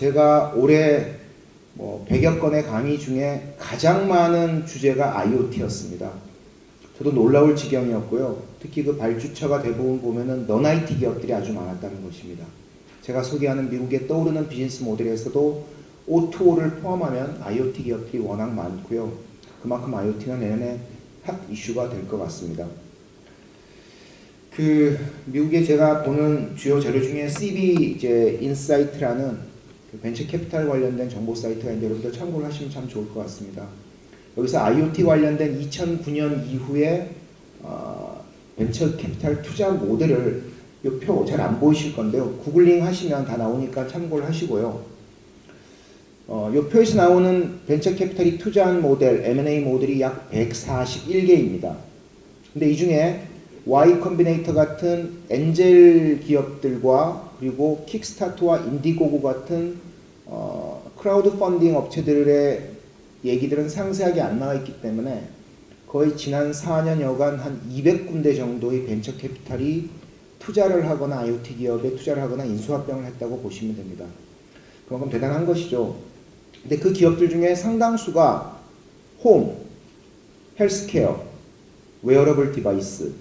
제가 올해 100여 건의 강의 중에 가장 많은 주제가 IoT였습니다. 저도 놀라울 지경이었고요. 특히 그 발주처가 대부분 보면은 non IT 기업들이 아주 많았다는 것입니다. 제가 소개하는 미국의 떠오르는 비즈니스 모델에서도 O2O를 포함하면 IoT 기업들이 워낙 많고요. 그만큼 IoT는 내년에 핫 이슈가 될 것 같습니다. 미국에 제가 보는 주요 자료 중에 CB 인사이트라는 벤처 캐피탈 관련된 정보 사이트가 있는데 여러분들 참고를 하시면 참 좋을 것 같습니다. 여기서 IoT 관련된 2009년 이후에 벤처 캐피탈 투자 모델을 이 표 잘 안 보이실 건데요. 구글링 하시면 다 나오니까 참고를 하시고요. 이 표에서 나오는 벤처 캐피탈이 투자한 모델, M&A 모델이 약 141개입니다. 근데 이 중에 Y 컴비네이터 같은 엔젤 기업들과 그리고 킥스타터와 인디고고 같은 크라우드 펀딩 업체들의 얘기들은 상세하게 안 나와 있기 때문에 거의 지난 4년여간 한 200군데 정도의 벤처 캐피탈이 투자를 하거나 IoT 기업에 투자를 하거나 인수합병을 했다고 보시면 됩니다. 그만큼 대단한 것이죠. 근데 그 기업들 중에 상당수가 홈, 헬스케어, 웨어러블 디바이스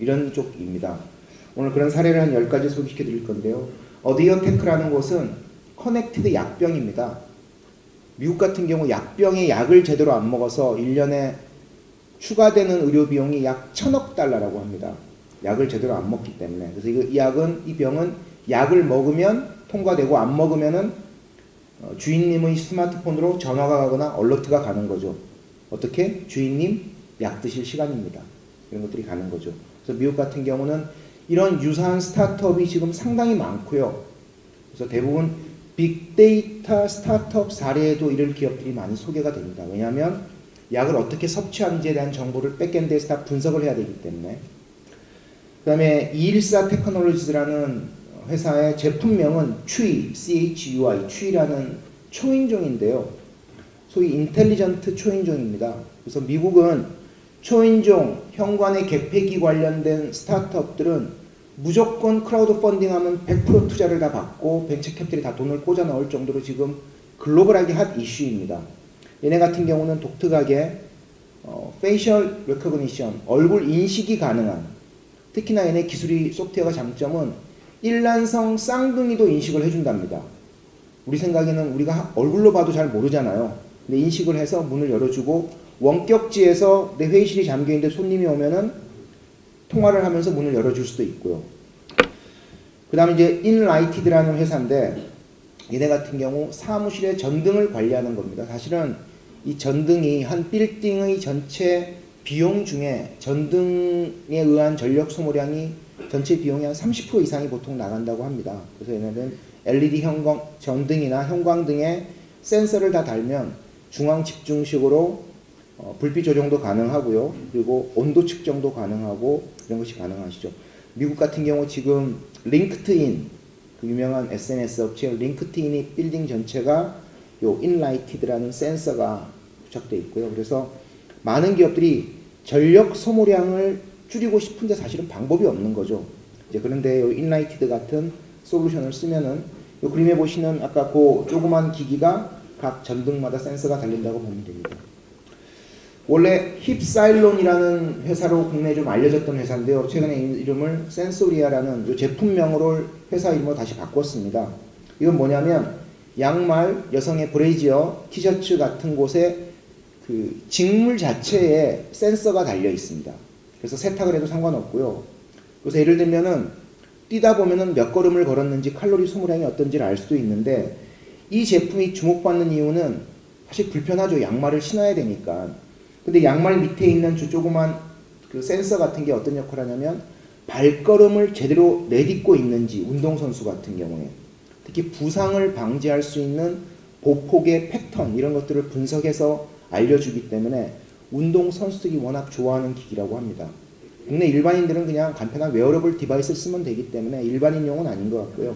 이런 쪽입니다. 오늘 그런 사례를 한 10가지 소개시켜 드릴 건데요. 어디어테크라는 곳은 커넥티드 약병입니다. 미국 같은 경우 약병에 약을 제대로 안 먹어서 1년에 추가되는 의료 비용이 약 1000억 달러라고 합니다. 약을 제대로 안 먹기 때문에. 그래서 이 병은 약을 먹으면 통과되고 안 먹으면은 주인님의 스마트폰으로 전화가 가거나 얼러트가 가는 거죠. 어떻게? 주인님 약 드실 시간입니다. 이런 것들이 가는 거죠. 그래서 미국 같은 경우는 이런 유사한 스타트업이 지금 상당히 많고요. 그래서 대부분 빅데이터 스타트업 사례에도 이런 기업들이 많이 소개가 됩니다. 왜냐하면 약을 어떻게 섭취하는지에 대한 정보를 백엔드에서 다 분석을 해야 되기 때문에. 그 다음에 214 테크놀로지스라는 회사의 제품명은 CHUI, CHUI, CHUI라는 초인종인데요. 소위 인텔리전트 초인종입니다. 그래서 미국은 초인종, 현관의 개폐기 관련된 스타트업들은 무조건 크라우드 펀딩하면 100% 투자를 다 받고 벤처 캐피탈이 다 돈을 꽂아 넣을 정도로 지금 글로벌하게 핫 이슈입니다. 얘네 같은 경우는 독특하게 페이셜 레코그니션, 얼굴 인식이 가능한, 특히나 얘네 기술이 소프트웨어가 장점은 일란성 쌍둥이도 인식을 해준답니다. 우리 생각에는 우리가 얼굴로 봐도 잘 모르잖아요. 근데 인식을 해서 문을 열어주고 원격지에서 내 회의실이 잠겨있는데 손님이 오면은 통화를 하면서 문을 열어줄 수도 있고요. 그 다음에 이제 인라이티드라는 회사인데 얘네 같은 경우 사무실의 전등을 관리하는 겁니다. 사실은 이 전등이 한 빌딩의 전체 비용 중에 전등에 의한 전력 소모량이 전체 비용이 한 30% 이상이 보통 나간다고 합니다. 그래서 얘네는 LED 전등이나 형광등에 센서를 다 달면 중앙 집중식으로 불빛 조정도 가능하고요. 그리고 온도 측정도 가능하고 이런 것이 가능하시죠. 미국 같은 경우 지금 링크트인, 그 유명한 SNS 업체 링크트인이 빌딩 전체가 요 인라이티드라는 센서가 부착되어 있고요. 그래서 많은 기업들이 전력 소모량을 줄이고 싶은데 사실은 방법이 없는 거죠. 이제 그런데 요 인라이티드 같은 솔루션을 쓰면은 요 그림에 보시는 아까 그 조그만 기기가 각 전등마다 센서가 달린다고 보면 됩니다. 원래 힙사일론이라는 회사로 국내에 좀 알려졌던 회사인데요. 최근에 이름을 센소리아라는 요 제품명으로 회사 이름으로 다시 바꿨습니다. 이건 뭐냐면 양말, 여성의 브레이지어, 티셔츠 같은 곳에 그 직물 자체에 센서가 달려 있습니다. 그래서 세탁을 해도 상관없고요. 그래서 예를 들면은 뛰다 보면은 몇 걸음을 걸었는지 칼로리 소모량이 어떤지를 알 수도 있는데 이 제품이 주목받는 이유는 사실 불편하죠. 양말을 신어야 되니까. 근데 양말 밑에 있는 저 조그만 그 센서 같은 게 어떤 역할을 하냐면 발걸음을 제대로 내딛고 있는지 운동선수 같은 경우에 특히 부상을 방지할 수 있는 보폭의 패턴 이런 것들을 분석해서 알려주기 때문에 운동선수들이 워낙 좋아하는 기기라고 합니다. 국내 일반인들은 그냥 간편한 웨어러블 디바이스를 쓰면 되기 때문에 일반인용은 아닌 것 같고요.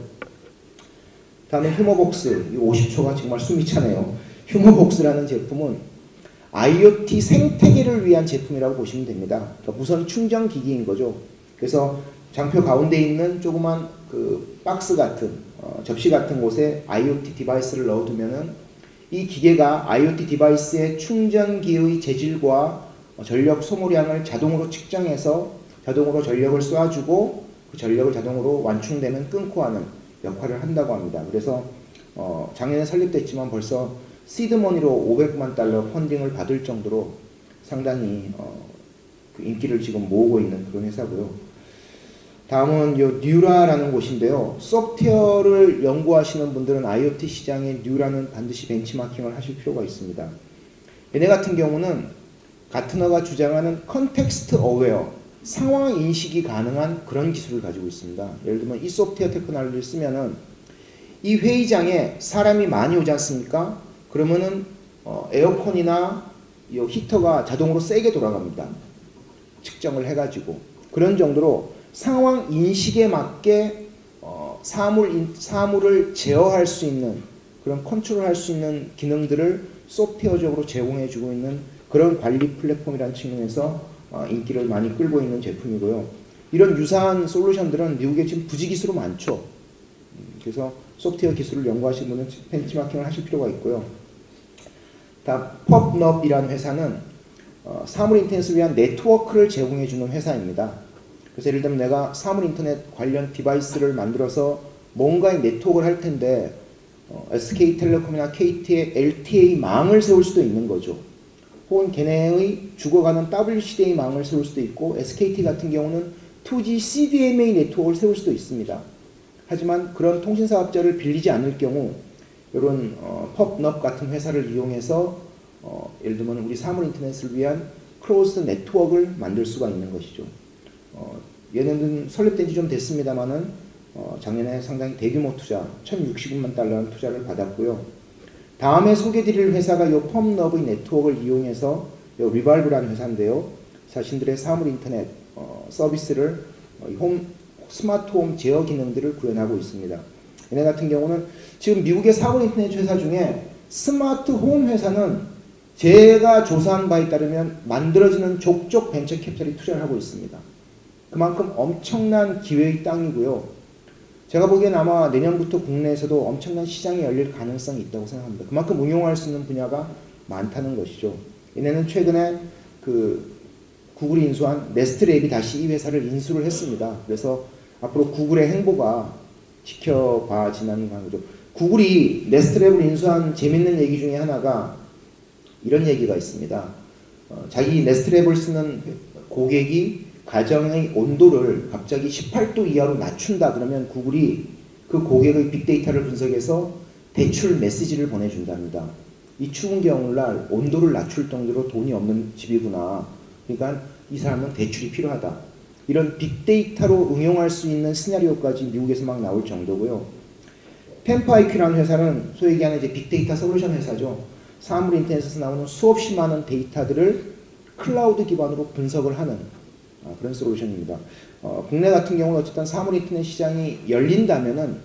다음에 휴머복스, 50초가 정말 숨이 차네요. 휴머복스라는 제품은 IoT 생태계를 위한 제품이라고 보시면 됩니다. 그러니까 무선 충전 기기인 거죠. 그래서 장표 가운데 있는 조그만 그 박스 같은 접시 같은 곳에 IoT 디바이스를 넣어두면은 이 기계가 IoT 디바이스의 충전기의 재질과 전력 소모량을 자동으로 측정해서 자동으로 전력을 쏴주고 그 전력을 자동으로 완충되면 끊고 하는 역할을 한다고 합니다. 그래서 작년에 설립됐지만 벌써 시드머니로 $500만 펀딩을 받을 정도로 상당히 그 인기를 지금 모으고 있는 그런 회사고요. 다음은 요 뉴라라는 곳인데요. 소프트웨어를 연구하시는 분들은 IoT 시장의 뉴라는 반드시 벤치마킹을 하실 필요가 있습니다. 얘네 같은 경우는 가트너가 주장하는 컨텍스트 어웨어, 상황 인식이 가능한 그런 기술을 가지고 있습니다. 예를 들면 이 소프트웨어 테크놀로지를 쓰면은 이 회의장에 사람이 많이 오지 않습니까? 그러면은 에어컨이나 이 히터가 자동으로 세게 돌아갑니다. 측정을 해가지고 그런 정도로 상황 인식에 맞게 사물을 제어할 수 있는 그런 컨트롤할 수 있는 기능들을 소프트웨어적으로 제공해주고 있는 그런 관리 플랫폼이라는 측면에서 인기를 많이 끌고 있는 제품이고요. 이런 유사한 솔루션들은 미국에 지금 부지기수로 많죠. 그래서 소프트웨어 기술을 연구하시는 분은 벤치마킹을 하실 필요가 있고요. 다 펍넙이라는 회사는 사물 인터넷을 위한 네트워크를 제공해주는 회사입니다. 그래서 예를 들면 내가 사물 인터넷 관련 디바이스를 만들어서 뭔가의 네트워크를 할 텐데 SK텔레콤이나 KT의 LTA 망을 세울 수도 있는 거죠. 혹은 걔네의 죽어가는 WCDMA 망을 세울 수도 있고 SKT 같은 경우는 2G CDMA 네트워크를 세울 수도 있습니다. 하지만 그런 통신사업자를 빌리지 않을 경우 이런 펍넙 같은 회사를 이용해서 예를 들면 우리 사물 인터넷을 위한 클로즈드 네트워크를 만들 수가 있는 것이죠. 얘네는 설립된 지 좀 됐습니다만은 작년에 상당히 대규모 투자 1,060만 달러 투자를 받았고요. 다음에 소개드릴 회사가 이 펍넙의 네트워크를 이용해서 이 리발브라는 회사인데요. 자신들의 사물 인터넷 서비스를 스마트 홈 제어 기능들을 구현하고 있습니다. 얘네 같은 경우는 지금 미국의 사물 인터넷 회사 중에 스마트 홈 회사는 제가 조사한 바에 따르면 만들어지는 족족 벤처 캐피탈이 투자를 하고 있습니다. 그만큼 엄청난 기회의 땅이고요. 제가 보기엔 아마 내년부터 국내에서도 엄청난 시장이 열릴 가능성이 있다고 생각합니다. 그만큼 응용할 수 있는 분야가 많다는 것이죠. 얘네는 최근에 그 구글이 인수한 네스트랩이 다시 이 회사를 인수를 했습니다. 그래서 앞으로 구글의 행보가 지켜봐지는 거죠. 구글이 네스트랩을 인수한 재밌는 얘기 중에 하나가 이런 얘기가 있습니다. 자기 네스트랩을 쓰는 고객이 가정의 온도를 갑자기 18도 이하로 낮춘다 그러면 구글이 그 고객의 빅데이터를 분석해서 대출 메시지를 보내준답니다. 이 추운 겨울날 온도를 낮출 정도로 돈이 없는 집이구나. 그러니까 이 사람은 대출이 필요하다. 이런 빅데이터로 응용할 수 있는 시나리오까지 미국에서 막 나올 정도고요. 펜파이큐라는 회사는 소위 얘기하는 이제 빅데이터 솔루션 회사죠. 사물 인터넷에서 나오는 수없이 많은 데이터들을 클라우드 기반으로 분석을 하는 그런 솔루션입니다. 국내 같은 경우는 어쨌든 사물 인터넷 시장이 열린다면은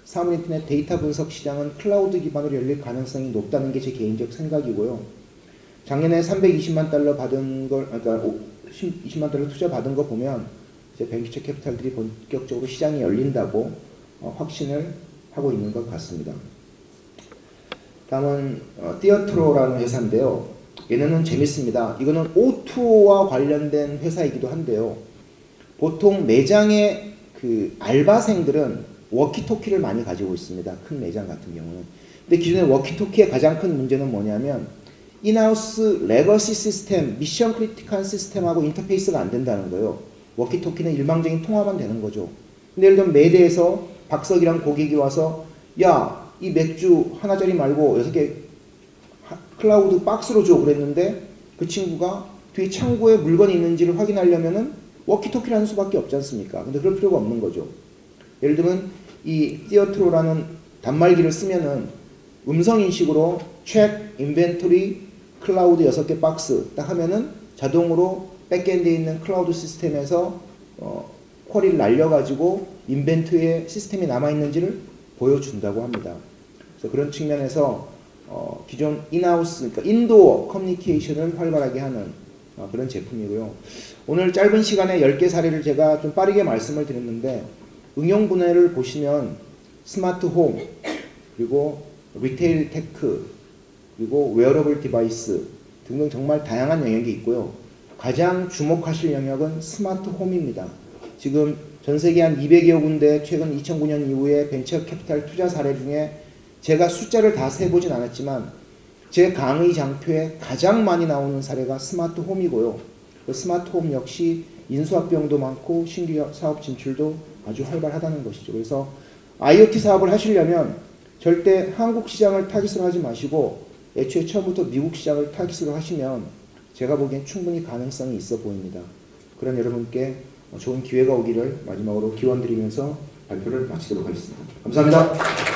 사물 인터넷 데이터 분석 시장은 클라우드 기반으로 열릴 가능성이 높다는 게 제 개인적 생각이고요. 작년에 320만 달러 받은 걸, 그러니까 20만 달러 투자 받은 거 보면 이제 벤처 캐피탈들이 본격적으로 시장이 열린다고 확신을 하고 있는 것 같습니다. 다음은 띠어트로라는 회사인데요. 얘네는 재밌습니다. 이거는 O2O와 관련된 회사이기도 한데요. 보통 매장의 그 알바생들은 워키토키를 많이 가지고 있습니다. 큰 매장 같은 경우는. 근데 기존의 워키토키의 가장 큰 문제는 뭐냐면 인하우스 레거시 시스템, 미션 크리티컬 시스템하고 인터페이스가 안 된다는 거예요. 워키토키는 일방적인 통화만 되는 거죠. 근데 예를 들면 매대에서 박석이랑 고객이 와서 야, 이 맥주 하나짜리 말고 6개 클라우드 박스로 줘 그랬는데 그 친구가 뒤에 창고에 물건이 있는지를 확인하려면은 워키토키라는 수밖에 없지 않습니까? 근데 그럴 필요가 없는 거죠. 예를 들면 이 띠어트로라는 단말기를 쓰면은 음성인식으로 check, inventory, 클라우드 6개 박스 딱 하면은 자동으로 백엔드에 있는 클라우드 시스템에서 쿼리를 날려가지고 인벤토리에 시스템이 남아있는지를 보여준다고 합니다. 그래서 그런 측면에서 기존 인하우스, 그러니까 인도어 커뮤니케이션을 활발하게 하는 그런 제품이고요. 오늘 짧은 시간에 10개 사례를 제가 좀 빠르게 말씀을 드렸는데 응용 분야를 보시면 스마트 홈, 그리고 리테일 테크, 그리고 웨어러블 디바이스 등등 정말 다양한 영역이 있고요. 가장 주목하실 영역은 스마트 홈입니다. 지금 전 세계 한 200여 군데 최근 2009년 이후에 벤처 캐피탈 투자 사례 중에 제가 숫자를 다 세보진 않았지만 제 강의 장표에 가장 많이 나오는 사례가 스마트 홈이고요. 그 스마트 홈 역시 인수합 비용도 많고 신규 사업 진출도 아주 활발하다는 것이죠. 그래서 IoT 사업을 하시려면 절대 한국 시장을 타깃으로 하지 마시고 애초에 처음부터 미국 시장을 타깃으로 하시면 제가 보기엔 충분히 가능성이 있어 보입니다. 그런 여러분께 좋은 기회가 오기를 마지막으로 기원드리면서 발표를 마치도록 하겠습니다. 감사합니다.